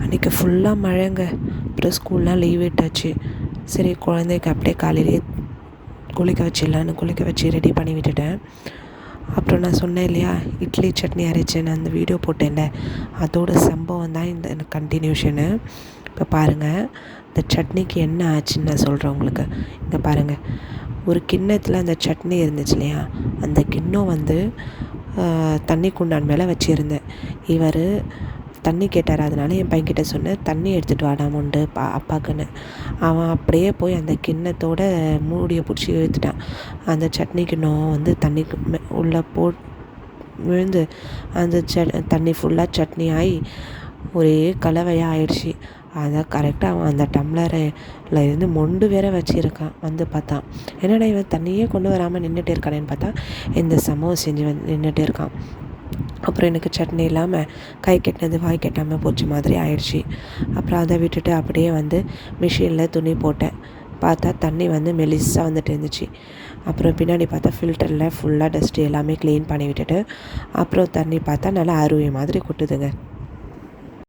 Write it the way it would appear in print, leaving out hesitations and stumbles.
அன்றைக்கி ஃபுல்லாக மழைங்க. அப்புறம் ஸ்கூல்லாம் லீவ் விட்டாச்சு. சரி குழந்தைக்கு அப்படியே காலையிலேயே குளிக்க வச்சு ரெடி பண்ணி விட்டுட்டேன். அப்புறம் நான் சொன்னேன் இல்லையா, இட்லி சட்னி அரைச்சேன்னு அந்த வீடியோ போட்டேன்ல, அதோட சம்பவம் தான் இந்த கண்டினியூஷனு. இப்போ பாருங்கள், இந்த சட்னிக்கு என்ன ஆச்சுன்னு நான் சொல்கிறேன் உங்களுக்கு. இங்கே பாருங்கள், ஒரு கிண்ணத்தில் அந்த சட்னி இருந்துச்சு இல்லையா, அந்த கிண்ணம் வந்து தண்ணி குண்டான் மேலே வச்சுருந்தேன். இவர் தண்ணி கேட்டார். அதனால என் பையன்கிட்ட சொன்னேன், தண்ணி எடுத்துகிட்டு வாடாமுண்டு அப்பாக்குன்னு. அவன் அப்படியே போய் அந்த கிண்ணத்தோட மூடியை பிடிச்சி இழுத்துட்டான். அந்த சட்னி கிண்ணம் வந்து தண்ணிக்கு உள்ளே விழுந்து அந்த தண்ணி ஃபுல்லாக சட்னி ஆகி ஒரே கலவையாக ஆயிடுச்சு. அதான் கரெக்டாக அவன் அந்த டம்ளரில் இருந்து மொண்டு வேற வச்சுருக்கான். வந்து பார்த்தான், என்னடா இவன் தண்ணியே கொண்டு வராமல் நின்றுட்டு இருக்கானேன்னு பார்த்தா இந்த சம்பவம் செஞ்சு நின்றுட்டு இருக்கான். அப்புறம் எனக்கு சட்னி இல்லாமல் கை கெட்டினது வாய் கெட்டாமல் போச்சு மாதிரி ஆயிடுச்சு. அப்புறம் அதை விட்டுட்டு அப்படியே வந்து மிஷினில் துணி போட்டேன். பார்த்தா தண்ணி வந்து மெலிசாக வந்துட்டு இருந்துச்சு. அப்புறம் பின்னாடி பார்த்தா ஃபில்டரில் ஃபுல்லாக டஸ்ட்டு எல்லாமே க்ளீன் பண்ணி விட்டுட்டு அப்புறம் தண்ணி பார்த்தா நல்லா அருவி மாதிரி கொட்டுதுங்க.